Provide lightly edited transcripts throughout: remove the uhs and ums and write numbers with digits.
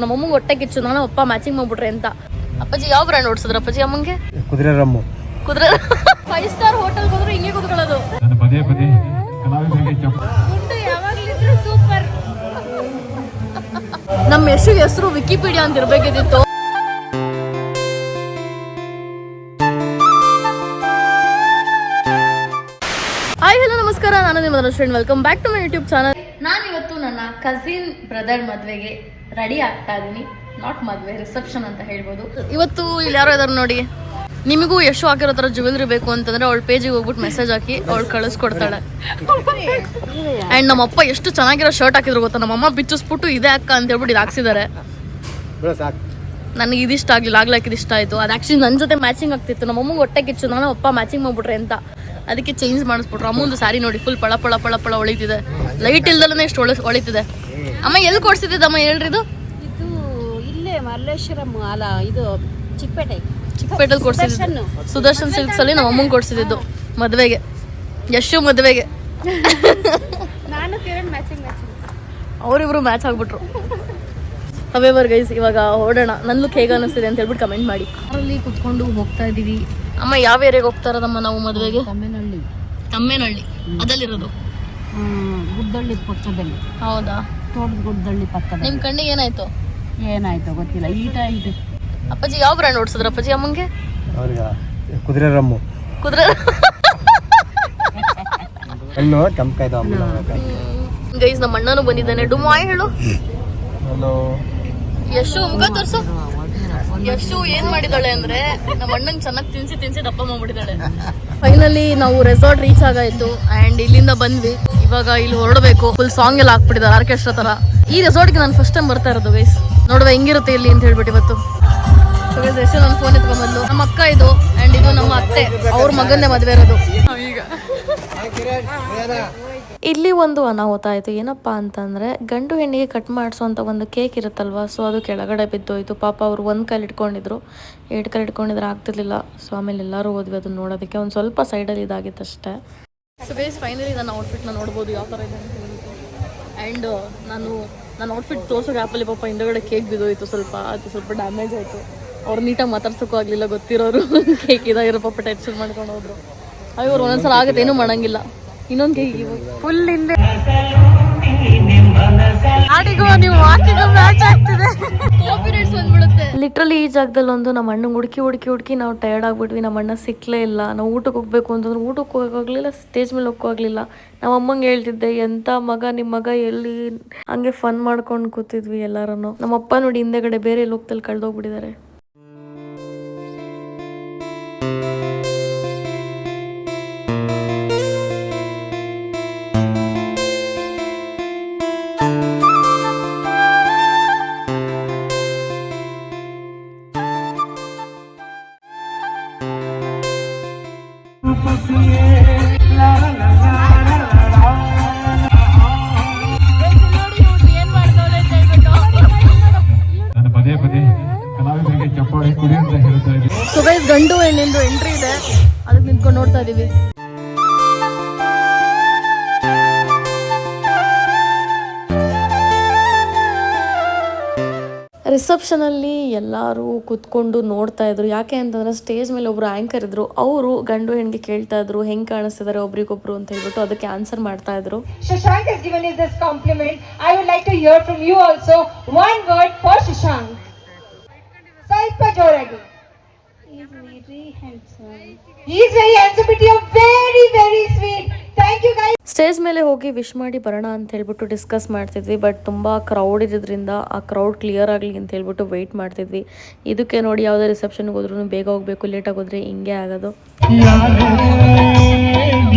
ನಮ್ಮಮ್ಮಗೆ ಹೊಟ್ಟೆ ಕಿಚ್ಚು, ನಾನು ಅಪ್ಪ ಮ್ಯಾಚಿಂಗ್ ಮಾಡ್ಬಿಟ್ರೆ ಅಂತ. ಅಪ್ಪಾಜಿ ಯಾವ ಬ್ರ್ಯಾಂಡ್ ಓಡಿಸಿದ್ರು ಅಪ್ಪಾಜಿ ಅಮ್ಮಂಗೆ? ಕುದುರೆ ರಮ್ಮು. ಕುದುರೆ 5 ಸ್ಟಾರ್ ಹೋಟೆಲ್ ಹೋದ್ರೆ ಹಿಂಗೆ ಕೂತ್ಕೊಳ್ಳೋದು. ಗುಂಡು ಯಾವಾಗ್ಲಿದ್ರು ಸೂಪರ್. ನಮ್ಮ ಹೆಸರು ವಿಕಿಪೀಡಿಯಾ ಅಂತ ಇರ್ಬೇಕಿತ್ತು. ಹಾಯ್ ಹಲೋ ನಮಸ್ಕಾರ, ನಾನು ನಿಮ್ಮ friend. Welcome back to my YouTube channel. ನಾನಿವತ್ತು ನನ್ನ ಕಸಿನ್ ಬ್ರದರ್ ಮದುವೆಗೆ ರೆಡಿ ಆಗ್ತಾ ಇದ್ದೀನಿ. ನಾಟ್ ಮದುವೆ, ರಿಸೆಪ್ಷನ್ ಅಂತ ಹೇಳ್ಬೋದು. ಇವತ್ತು ಇಲ್ಲಿ ಯಾರೋ ಇದಾರೆ ನೋಡಿ. ನಿಮಗೂ ಯಶು ಹಾಕಿರೋ ಥರ ಜ್ಯುವೆಲ್ರಿ ಬೇಕು ಅಂತಂದ್ರೆ ಅವಳ ಪೇಜಿಗೆ ಹೋಗ್ಬಿಟ್ಟು ಮೆಸೇಜ್ ಹಾಕಿ ಅವಳು ಕಳಿಸ್ಕೊಡ್ತಾಳೆ. ಆ್ಯಂಡ್ ನಮ್ಮಪ್ಪ ಎಷ್ಟು ಚೆನ್ನಾಗಿರೋ ಶರ್ಟ್ ಹಾಕಿದ್ರು ಗೊತ್ತಾ, ನಮ್ಮಮ್ಮ ಬಿಚ್ಚಿಸ್ಬಿಟ್ಟು ಇದೇ ಅಕ್ಕ ಅಂತ ಹೇಳ್ಬಿಟ್ಟು ಇದು ಹಾಕ್ಸಿದ್ದಾರೆ. ನನಗೆ ಇದಿಷ್ಟ ಆಗಲಿಲ್ಲ, ಆಗ್ಲಾಕಿದ್ದು ಇಷ್ಟ ಆಯಿತು. ಅದು ಆ್ಯಕ್ಚುಲಿ ನನ್ನ ಜೊತೆ ಮ್ಯಾಚಿಂಗ್ ಆಗ್ತಿತ್ತು. ನಮ್ಮಮ್ಮಗೆ ಹೊಟ್ಟೆ ಕಿಚ್ಚು, ನಾನು ಅಪ್ಪ ಮ್ಯಾಚಿಂಗ್ ಮಾಡ್ಬಿಟ್ರೆ ಅಂತ ಅದಕ್ಕೆ ಚೇಂಜ್ ಮಾಡಿಸ್ಬಿಟ್ರು. ಅಮ್ಮಂದು ಸ್ಯಾರಿ ನೋಡಿ ಫುಲ್ ಪಳ ಪಳ ಪಳ ಪಳ ಹೊಳಿತಿದೆ. ಲೈಟ್ ಇಲ್ದಲ್ಲೇ ಎಷ್ಟು ಹೊಳಿತಿದೆ. ಅಮ್ಮ ಎಲ್ಲಿ ಕೊಡ್ಸಿದ್ದಮ್ಮ ಹೇಳ್ರಿ? ಇದು ಇಲ್ಲೇ ಮಲ್ಲೇಶ್ವರಂ ಅಲ್ಲ, ಇದು ಚಿಕ್ಕಪೇಟೆಲ್ಲಿ ಕೊಡ್ಸಿದ್ದು. ಸುದರ್ಶನ್ ಸಿಲ್ಕ್ಸ್ ಅಲ್ಲಿ ನಮ್ಮ ಅಮ್ಮಂಗೆ ಕೊಡ್ಸಿದ್ದು ಮದುವೆಗೆ, ಯಶು ಮದುವೆಗೆ. ಅವರಿಬ್ರು ಮ್ಯಾಚ್ ಆಗ್ಬಿಟ್ರು. ಹವೇವರ್ ಗೈಸ್, ಇವಾಗ ಹೊರಡೋಣ. ನನ್ನ ಲುಕ್ ಹೇಗೆ ಅನ್ನಿಸ್ತಿದೆ ಅಂತ ಹೇಳ್ಬಿಟ್ಟು ಕಮೆಂಟ್ ಮಾಡಿ. ಕಾರಲ್ಲಿ ಕುತ್ಕೊಂಡು ಹೋಗ್ತಾ ಇದೀವಿ. ಅಮ್ಮ ಯಾವ ಏರಿಯಾಗೆ ಹೋಗ್ತಾ ಇರೋದಮ್ಮ ನಾವು ಮದುವೆಗೆ? ತಮ್ಮೇನಹಳ್ಳಿ ಅದಲ್ಲಿರೋದು, ಗುಡ್ಡಳ್ಳಿ ಪಕ್ಕದಲ್ಲಿ. ಹೌದಾ? ತೋಟದ ಗುಡ್ಡಳ್ಳಿ ಪಕ್ಕದಲ್ಲಿ. ನಿಮ್ ಕಣ್ಣಿಗೆ ಏನಾಯ್ತು ಗೊತ್ತಿಲ್ಲ. ಈಟ ಇದೆ. ಅಪ್ಪಾಜಿ ಯಾವ ಬ್ರ್ಯಾಂಡ್ ಓಡಿಸಿದ್ರು ಅಪ್ಪಾಜಿ ಅಮ್ಮಂಗೆ? ಕುದುರೆ ರಮ್ಮು. ಕುದುರೆ ಗೈಸ್, ನಮ್ಮ ಅಣ್ಣನೂ ಬಂದಿದ್ದಾನೆ. ಡುಮಾಯ್ ಹೇಳು. ಯಶು ಮುಖ ತೋರ್ಸು. ಯಶು ಏನ್ ಮಾಡಿದಾಳೆ ಅಂದ್ರೆ ನಮ್ಮ ಅಣ್ಣಂಗೆ ಚೆನ್ನಾಗಿ ತಿನ್ಸಿ ದಪ್ಪ ಮಾಡ್ಬಿಟ್ಟಿದ್ದಾಳೆ. ಫೈನಲಿ ನಾವು ರೆಸಾರ್ಟ್ ರೀಚ್ ಆಗಾಯ್ತು ಅಂಡ್ ಇಲ್ಲಿಂದ ಬಂದ್ವಿ. ಇವಾಗ ಇಲ್ಲಿ ಹೊರಡಬೇಕು. ಫುಲ್ ಸಾಂಗ್ ಎಲ್ಲ ಹಾಕ್ಬಿಟ್ಟಿದ್ದಾರೆ ಆರ್ಕೆಸ್ಟ್ರಾ ತರ. ಈ ರೆಸಾರ್ಟ್ಗೆ ನಾನು ಫಸ್ಟ್ ಟೈಮ್ ಬರ್ತಾ ಇರೋದು ಗೈಸ್. ನೋಡುವ ಹೆಂಗಿರುತ್ತೆ ಇಲ್ಲಿ ಅಂತ ಹೇಳ್ಬಿಟ್ಟು ಇವತ್ತು. ಯಶು ನನ್ನ ಫೋನ್ ಎತ್ಕೊಂಡ್ಬಂದ್ಲು. ನಮ್ಮ ಅಕ್ಕ ಇದು ಅಂಡ್ ಇದು ನಮ್ಮ ಅತ್ತೆ, ಅವ್ರ ಮಗಂದೇ ಮದುವೆ ಇರೋದು. ಈಗ ಇಲ್ಲಿ ಒಂದು ಅನಾಹುತ ಆಯಿತು. ಏನಪ್ಪ ಅಂತಂದರೆ, ಗಂಡು ಹೆಣ್ಣಿಗೆ ಕಟ್ ಮಾಡಿಸೋಂಥ ಒಂದು ಕೇಕ್ ಇರುತ್ತಲ್ವ, ಸೊ ಅದು ಕೆಳಗಡೆ ಬಿದ್ದೋಯ್ತು. ಪಾಪ ಅವರು ಒಂದು ಕೈಲಿ ಇಟ್ಕೊಂಡಿದ್ರು, 2 ಕೈಲಿ ಇಟ್ಕೊಂಡಿದ್ರೆ ಆಗ್ತಿರ್ಲಿಲ್ಲ. ಸೊ ಆಮೇಲೆ ಎಲ್ಲರೂ ಹೋದ್ವಿ ಅದನ್ನು ನೋಡೋದಕ್ಕೆ. ಒಂದು ಸ್ವಲ್ಪ ಸೈಡಲ್ಲಿ ಇದಾಗಿತ್ತು ಅಷ್ಟೇ. ಸೊ ಬೇಸ್ ಫೈನಲಿ ನನ್ನ ಔಟ್ಫಿಟ್ನ ನೋಡ್ಬೋದು ಯಾವ ಥರ ಇದೆ ಅಂತ ಹೇಳ್ಬಿಟ್ಟು. ಆ್ಯಂಡ್ ನನ್ನ ಔಟ್ಫಿಟ್ ತೋರ್ಸೋ ಗ್ಯಾಪಲ್ಲಿ ಪಾಪ ಹಿಂದಗಡೆ ಕೇಕ್ ಬಿದ್ದೋಯ್ತು. ಸ್ವಲ್ಪ ಡ್ಯಾಮೇಜ್ ಆಯಿತು. ಅವ್ರು ನೀಟಾಗಿ ಮಾತಾಡ್ಸೋಕ್ಕೂ ಆಗಲಿಲ್ಲ, ಗೊತ್ತಿರೋರು. ಕೇಕ್ ಇದಾಗಿರೋ ಪಾಪ ಟೆನ್ಷನ್ ಮಾಡ್ಕೊಂಡು ಹೋದ್ರು. ಅವ್ರು ಒಂದೊಂದ್ಸಲ ಆಗುತ್ತೆ, ಏನೂ ಮಾಡೋಂಗಿಲ್ಲ. ಇನ್ನೊಂದು ಕೇಕ್ ಫುಲ್ ಹಿಂದೆ ಲಿಟ್ರಲಿ ಈ ಜಾಗದಲ್ಲಿ ಒಂದು ನಮ್ಮ ಅಣ್ಣಂಗೆ ಹುಡುಕಿ ನಾವು ಟಯರ್ಡ್ ಆಗ್ಬಿಟ್ವಿ. ನಮ್ಮ ಅಣ್ಣ ಸಿಕ್ಕಲೇ ಇಲ್ಲ. ನಾವು ಊಟಕ್ಕೆ ಹೋಗ್ಬೇಕು ಅಂತಂದ್ರೆ ಊಟಕ್ಕೆ ಹೋಗೋಕ್ಕಾಗಲಿಲ್ಲ, ಸ್ಟೇಜ್ ಮೇಲೆ ಹೋಗೋಕ್ಕಾಗಲಿಲ್ಲ. ನಮ್ಮ ಅಮ್ಮಂಗೆ ಹೇಳ್ತಿದ್ದೆ, ಎಂಥ ಮಗ ನಿಮ್ಮ ಮಗ, ಎಲ್ಲಿ ಹಂಗೆ ಫನ್ ಮಾಡ್ಕೊಂಡು ಕೂತಿದ್ವಿ ಎಲ್ಲರೂ. ನಮ್ಮಪ್ಪ ನೋಡಿ ಹಿಂದೆಗಡೆ ಬೇರೆ ಲೋಕದಲ್ಲಿ ಕಳೆದೋಗ್ಬಿಟ್ಟಿದ್ದಾರೆ. ಸುಬೇಸ್ ಗಂಡು ಹೆಣ್ಣಿಂದು ಎಂಟ್ರಿ ಇದೆ, ಅದಕ್ಕೆ ನಿಂತ್ಕೊಂಡು ನೋಡ್ತಾ ಇದೀವಿ. ರಿಸೆಪ್ಷನಲ್ಲಿ ಎಲ್ಲರೂ ಕೂತ್ಕೊಂಡು ನೋಡ್ತಾ ಇದ್ರು. ಯಾಕೆ ಅಂತಂದ್ರೆ ಸ್ಟೇಜ್ ಮೇಲೆ ಒಬ್ರು ಆ್ಯಂಕರ್ ಇದ್ರು. ಅವರು ಗಂಡು ಹೆಣ್ಣಿಗೆ ಕೇಳ್ತಾ ಇದ್ರು ಹೆಂಗೆ ಕಾಣಿಸ್ತಿದ್ದಾರೆ ಒಬ್ರಿಗೊಬ್ರು ಅಂತ ಹೇಳ್ಬಿಟ್ಟು ಅದಕ್ಕೆ ಆನ್ಸರ್ ಮಾಡ್ತಾ ಇದ್ರು. Shashank has given us this compliment. I would like to hear from you also. One word for Shashank. Saipa Joragi. He is very handsome, but you are very, very sweet. Thank you guys. Stage ಮೇಲೆ ಹೋಗಿ wish ಮಾಡಿ ಬರೋಣ ಅಂತ ಹೇಳ್ಬಿಟ್ಟು discuss ಮಾಡ್ತಿದ್ವಿ. But ತುಂಬ crowd ಇರೋದ್ರಿಂದ ಆ ಕ್ರೌಡ್ ಕ್ಲಿಯರ್ ಆಗಲಿ ಅಂತ ಹೇಳ್ಬಿಟ್ಟು ವೆಯ್ಟ್ ಮಾಡ್ತಿದ್ವಿ. ಇದಕ್ಕೆ ನೋಡಿ, ಯಾವುದೇ ರಿಸೆಪ್ಷನ್ಗೆ ಹೋದ್ರೂ ಬೇಗ ಹೋಗಬೇಕು, ಲೇಟಾಗಿ ಹೋದ್ರೆ ಹಿಂಗೆ ಆಗೋದು.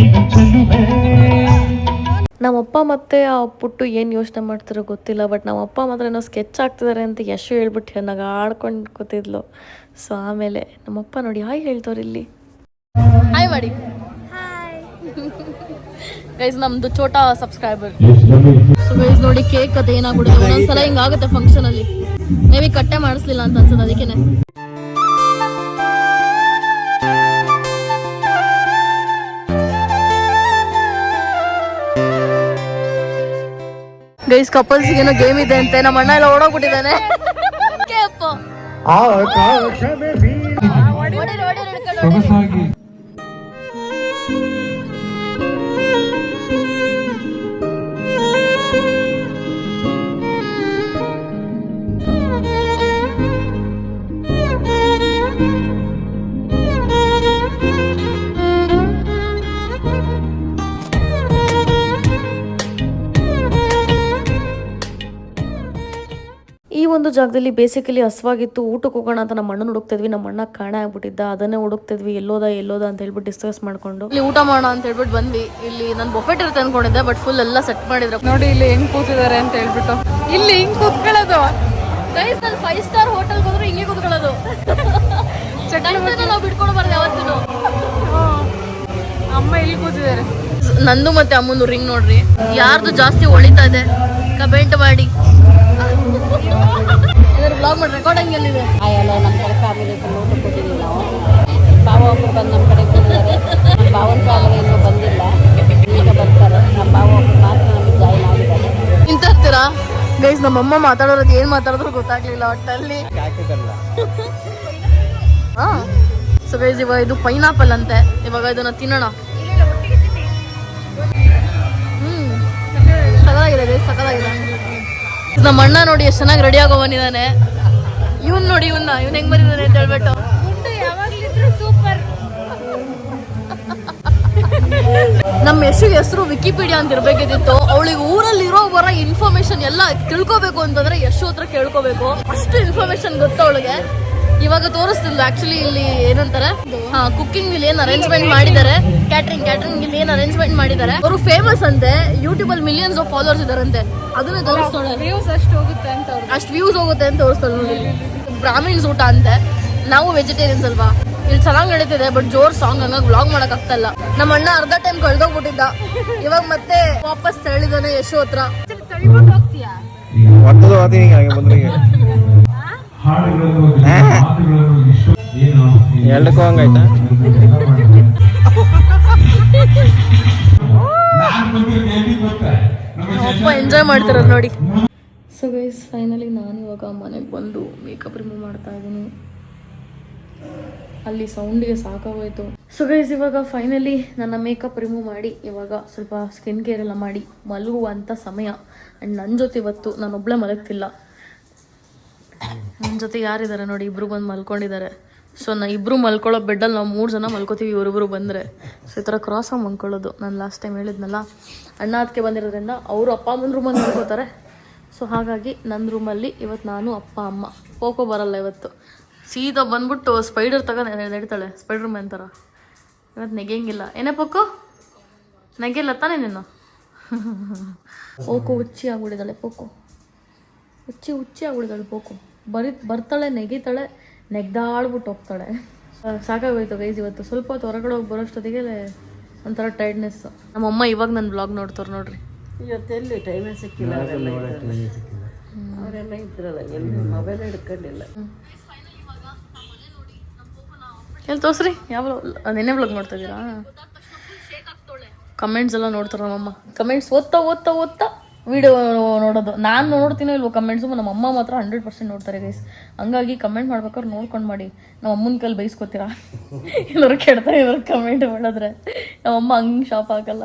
ನಮ್ಮಪ್ಪ ಮತ್ತೆ ಆ ಪುಟ್ಟು ಏನು ಯೋಚನೆ ಮಾಡ್ತಿರೋ ಗೊತ್ತಿಲ್ಲ. ಬಟ್ ನಮ್ಮಪ್ಪ ಮಾತ್ರ ಏನೋ ಸ್ಕೆಚ್ ಆಗ್ತಿದ್ದಾರೆ ಅಂತ ಯಶು ಹೇಳ್ಬಿಟ್ಟು ನಗಾಡ್ಕೊಂಡು ಕೂತಿದ್ಲು. ಸೊ ಆಮೇಲೆ ನಮ್ಮಪ್ಪ ನೋಡಿ ಹಾಯ್ ಹೇಳ್ತವ್ರು ಇಲ್ಲಿ. ಹಾಯ್ ಮಾಡಿ. ಗೈಸ್, ನಮ್ದು ಛೋಟಾ ಸಬ್ಸ್ಕ್ರೈಬರ್. ಸೊ ಗೈಸ್ ನೋಡಿ, ಕೇಕ್ ಅದು ಏನಾಗ್ಬಿಡುತ್ತೆ ಒಂದೊಂದ್ಸಲ ಹಿಂಗಾಗುತ್ತೆ ಫಂಕ್ಷನ್ ಅಲ್ಲಿ. ಮೇ ಬಿ ಕಟ್ಟೆ ಮಾಡಿಸ್ಲಿಲ್ಲ ಅಂತ ಅನ್ಸೋದು, ಅದಕ್ಕೇನೆ. ಗೈಸ್ ಕಪಲ್ಸ್ ಏನೋ ಗೇಮ್ ಇದೆ ಅಂತೆ, ನಮ್ಮ ಅಣ್ಣ ಎಲ್ಲ ಓಡೋಗ್ಬಿಟ್ಟಿದ್ದಾನೆ. ಈ ಒಂದು ಜಾಗದಲ್ಲಿ ಬೇಸಿಕಲಿ ಹಸ್ವಾಗಿತ್ತು, ಊಟಕ್ಕೆ ಹೋಗೋಣ ಅಂತ ನಮ್ಮ ಅಣ್ಣನ ಹುಡುಕ್ತಿದ್ವಿ. ನಮ್ಮ ಅಣ್ಣ ಕಾಣೆ ಆಗ್ಬಿಟ್ಟಿದ್ದ, ಅದನ್ನೇ ಹುಡುಕ್ತಿದ್ವಿ, ಎಲ್ಲೋದ ಅಂತ ಹೇಳ್ಬಿಟ್ಟು ಡಿಸ್ಕಸ್ ಮಾಡ್ಕೊಂಡು ಇಲ್ಲಿ ಊಟ ಮಾಡೋಣ ಅಂತ ಹೇಳ್ಬಿಟ್ಟು ಬಂದ್ವಿ. ಇಲ್ಲಿ ನಾನು ಬೊಫೆಟ್ ಇರುತ್ತೆ ಅನ್ಕೊಂಡಿದ್ದೆ, ಬಟ್ ಫುಲ್ ಎಲ್ಲ ಸೆಟ್ ಮಾಡಿದ್ರು. ನೋಡಿ ಇಲ್ಲಿ ಹೆಂಗ್ ಕೂತಿದ್ದಾರೆ ಅಂತ ಹೇಳ್ಬಿಟ್ಟು, ಇಲ್ಲಿ ಹಿಂಗ್ ಕೂತ್ಕೊಳ್ಳೋದು. ಗೈಸ್ ನಾನು 5 ಸ್ಟಾರ್ ಹೋಟೆಲ್ಗೆ ಹೋದ್ರೆ ಹಿಂಗೆ ಕೂತ್ಕೊಳ್ಳೋದು. ನಾವು ಬಿಟ್ಕೊಂಡು ಬರ್ದೆ ಯಾವತ್ತೂ. ಅಮ್ಮ ಇಲ್ಲಿ ಕೂತಿದ್ದಾರೆ. ನಂದು ಮತ್ತೆ ಅಮ್ಮಂದು ರಿಂಗ್ ನೋಡ್ರಿ, ಯಾರ್ದು ಜಾಸ್ತಿ ಹೊಳಿತಾ ಇದೆ ಕಮೆಂಟ್ ಮಾಡಿ. ಬ್ಲಾಗ್ ಮಾಡಿ ರೆಕಾರ್ಡಿಂಗ್ ಎಲ್ಲಿದೆ? ಆಯಲ್ಲ ನಮ್ಮ ಕಡೆ ಫ್ಯಾಮಿಲಿ ಊಟ ಕೊಟ್ಟಿದ್ದೀವಿ ನಾವು. ಬಾವ ಒಬ್ಬರು ಬಂದು ನಮ್ಮ ಕಡೆ ಕೂತಿದ್ದಾರೆ. ನಮ್ಮ ಬಾವನ ಫ್ಯಾಮಿಲಿ ಇನ್ನೂ ಬಂದಿಲ್ಲ, ಈಗ ಬರ್ತಾರೆ. ನಮ್ಮ ಬಾವ ಒಬ್ಬರು ಮಾತ್ರ ನಮಗೆ ಜಾಯಿನ್ ಆಗಿದ್ದಾರೆ. ನಿಂತಿರ್ತೀರಾ ಗೈಸ್? ನಮ್ಮಮ್ಮ ಮಾತಾಡೋದು ಏನ್ ಮಾತಾಡಿದ್ರು ಗೊತ್ತಾಗ್ಲಿಲ್ಲ ಒಟ್ಟಲ್ಲಿ. ಹಾ ಸೊ ಗೈಸ್ ಇವಾಗ ಇದು ಪೈನಾಪಲ್ ಅಂತೆ, ಇವಾಗ ಇದನ್ನ ತಿನ್ನೋಣ. ಸಕಲಾಗಿದೆ ಗೈಸ್, ಸಕಲಾಗಿದೆ. ನಮ್ಮ ಅಣ್ಣ ನೋಡಿ ಎಷ್ಟು ಚೆನ್ನಾಗಿ ರೆಡಿ ಆಗೋ ಬಂದಿದ್ದಾನೆ. ಇವನ್ ನೋಡಿ, ಇವನ್ ಹೆಂಗ್ ಬಂದಿದ್ದಾನೆ ಅಂತ ಹೇಳ್ಬಿಟ್ಟು. ಸೂಪರ್. ನಮ್ಮ ಹೆಸರು ವಿಕಿಪೀಡಿಯಾ ಅಂತ ಇರ್ಬೇಕಿತ್ತು. ಅವಳಿಗೆ ಊರಲ್ಲಿ ಬರೋ ಇನ್ಫಾರ್ಮೇಶನ್ ಎಲ್ಲ ತಿಳ್ಕೊಬೇಕು ಅಂತಂದ್ರೆ ಯಶು ಹತ್ರ ಕೇಳ್ಕೋಬೇಕು, ಅಷ್ಟು ಇನ್ಫಾರ್ಮೇಶನ್ ಗೊತ್ತು ಅವಳಿಗೆ. ಇವಾಗ ತೋರಿಸ್ತಿಲ್ಲ ಆಕ್ಚುಲಿ ಇಲ್ಲಿ ಏನಂತಾರೆ, ಕುಕಿಂಗ್ ಇಲ್ಲಿ ಏನ್ ಅರೇಂಜ್ಮೆಂಟ್ ಮಾಡಿದ್ದಾರೆ, ಕ್ಯಾಟ್ರಿಂಗ್ ಇಲ್ಲಿ ಏನ್ ಅರೇಂಜ್ಮೆಂಟ್ ಮಾಡಿದ್ದಾರೆ. ಅವರು ಫೇಮಸ್ ಅಂತೆ, ಯೂಟ್ಯೂಬ್ ಅಲ್ಲಿ ಮಿಲಿಯನ್ಸ್ ಆಫ್ ಫಾಲೋವರ್ಸ್ ಇದಾರಂತೆ. ಅದನ್ನ ತೋರಿಸ್ತಾಳೆ, ಅಷ್ಟು ಹೋಗುತ್ತೆ ಅಂತ ಅಷ್ಟು ವ್ಯೂಸ್ ಹೋಗುತ್ತೆ ಅಂತ ತೋರಿಸ್ತಾಳೆ ನೋಡಿ. ಬ್ರಾಹ್ಮಿನ್ಸ್ ಊಟ ಅಂತೆ, ನಾವು ವೆಜಿಟೇರಿಯನ್ಸ್ ಅಲ್ವಾ. ಇಲ್ಲಿ ಚೆನ್ನಾಗಿ ನಡೀತಿದೆ, ಬಟ್ ಜೋರ್ ಸಾಂಗ್ ಹಂಗಾಗಿ ವ್ಲಾಗ್ ಮಾಡಕ್ ಆಗ್ತಾ ಇಲ್ಲ. ನಮ್ಮ ಅಣ್ಣ ಅರ್ಧ ಟೈಮ್ ಕಳ್ದೋಗ್ಬಿಟ್ಟಿದ್ದ, ಇವಾಗ ಮತ್ತೆ ವಾಪಸ್ ತೆರಳಿದಾನೆ ಯಶು ಹತ್ರ. ಹೋಗ್ತೀಯಾ? ಎರಡಕ್ಕೂ ಹಂಗಾಯ್ತಾ? ಅಪ್ಪ ಎಂಜಾಯ್ ಮಾಡ್ತಿರೋದು ನೋಡಿ. ಸೊ ಗೈಸ್ ಫೈನಲಿ ನಾನು ಇವಾಗ ಮನೆಗೆ ಬಂದು ಮೇಕಪ್ ರಿಮೂವ್ ಮಾಡ್ತಾ ಇದ್ದೀನಿ. ಅಲ್ಲಿ ಸೌಂಡಿಗೆ ಸಾಕಾಗೋಯ್ತು. ಸೊ ಗೈಸ್ ಇವಾಗ ಫೈನಲಿ ನನ್ನ ಮೇಕಪ್ ರಿಮೂವ್ ಮಾಡಿ ಇವಾಗ ಸ್ವಲ್ಪ ಸ್ಕಿನ್ ಕೇರ್ ಎಲ್ಲ ಮಾಡಿ ಮಲಗುವಂಥ ಸಮಯ. ಆ್ಯಂಡ್ ನನ್ನ ಜೊತೆ ಇವತ್ತು ನಾನು ಒಬ್ಬಳೇ ಮಲಗ್ತಿಲ್ಲ, ನನ್ನ ಜೊತೆ ಯಾರಿದ್ದಾರೆ ನೋಡಿ, ಇಬ್ಬರು ಬಂದು ಮಲ್ಕೊಂಡಿದ್ದಾರೆ. ಸೊ ಇಬ್ಬರು ಮಲ್ಕೊಳ್ಳೋ ಬೆಡ್ಡಲ್ಲಿ ನಾವು 3 ಜನ ಮಲ್ಕೋತೀವಿ, ಇವರಿಬ್ಬರು ಬಂದರೆ. ಸೊ ಈ ಥರ ಕ್ರಾಸಾಗಿ ಮಲ್ಕೊಳ್ಳೋದು. ನಾನು ಲಾಸ್ಟ್ ಟೈಮ್ ಹೇಳಿದ್ನಲ್ಲ, ಅಣ್ಣ ಅದಕ್ಕೆ ಬಂದಿರೋದ್ರಿಂದ ಅವರು ಅಪ್ಪ ಅಮ್ಮನ ರೂಮಲ್ಲಿ ಮಲ್ಕೋತಾರೆ. ಸೊ ಹಾಗಾಗಿ ನನ್ನ ರೂಮಲ್ಲಿ ಇವತ್ತು ನಾನು ಅಪ್ಪ ಅಮ್ಮ. ಪೋಕೋ ಬರಲ್ಲ ಇವತ್ತು, ಸೀದಾ ಬಂದ್ಬಿಟ್ಟು ಸ್ಪೈಡರ್ ನಡೀತಾಳೆ, ಸ್ಪೈಡರ್ ಮ್ಯಾನ್ ಥರ. ಇವತ್ತು ನೆಗೆಯಂಗಿಲ್ಲ. ಏನೇ ಪೋಕೋ, ನೆಗೆಲ್ಲ ತಾನೇ ನೀನು? ಪೋಕೋ ಹುಚ್ಚಿ ಆಗ್ಬಿಟ್ಟಿದ್ದಾಳೆ, ಪೋಕೋ ಹುಚ್ಚಿ ಆಗ್ಬಿಟ್ಟಿದ್ದಾಳೆ. ಪೋಕೋ ಬರ್ತಾಳೆ, ನೆಗಿತಾಳೆ, ನೆಗ್ದಾಡ್ಬಿಟ್ಟು ಹೋಗ್ತಾಳೆ. ಸಾಕಾಗೋಯ್ತು ಗೈಸ್ ಇವತ್ತು. ಸ್ವಲ್ಪ ಹೊತ್ತು ಹೊರಗಡೆ ಹೋಗಿ ಬರೋಷ್ಟೊತ್ತಿಗೆ ಒಂಥರ ಟೈರ್ಡ್ನೆಸ್. ನಮ್ಮಮ್ಮ ಇವಾಗ ನನ್ನ ಬ್ಲಾಗ್ ನೋಡ್ತಾರೆ ನೋಡ್ರಿ. ಇವತ್ತೆಲ್ಲಿ ಟೈಮೇ ಸಿಕ್ಕಿಲ್ಲ, ಅವರೆಲ್ಲ ಇದ್ರಲ್ಲ, ಎಲ್ಲಿ ಮೊಬೈಲ್ ಹಿಡ್ಕೊಂಡಿಲ್ಲ. ಎಲ್ಲಿ ತೋರಿಸ್ರಿ, ಯಾವ ನೆನ್ನೆ ಬ್ಲಾಗ್ ನೋಡ್ತಾ ಇದ್ದೀರಾ? ಕಮೆಂಟ್ಸ್ ಎಲ್ಲ ನೋಡ್ತಾರೆ ನಮ್ಮಮ್ಮ. ಕಮೆಂಟ್ಸ್ ಓದ್ತಾ ವಿಡಿಯೋ ನೋಡೋದು. ನಾನು ನೋಡ್ತೀನೋ ಇಲ್ವೋ ಕಮೆಂಟ್ಸು, ನಮ್ಮ ಅಮ್ಮ ಮಾತ್ರ 100% ನೋಡ್ತಾರೆ ಗೈಸ್. ಹಂಗಾಗಿ ಕಮೆಂಟ್ ಮಾಡ್ಬೇಕಾದ್ರೆ ನೋಡ್ಕೊಂಡು ಮಾಡಿ. ನಮ್ಮ ಅಮ್ಮನ ಕೈಲಿ ಬೈಸ್ಕೊತೀರಾ, ಎಲ್ಲರೂ ಕೆಡ್ತಾರೆ ಇವ್ರಿಗೆ ಕಮೆಂಟ್ ಮಾಡಿದ್ರೆ. ನಮ್ಮಮ್ಮ ಹಂಗೆ ಶಾಪ್ ಆಗಲ್ಲ.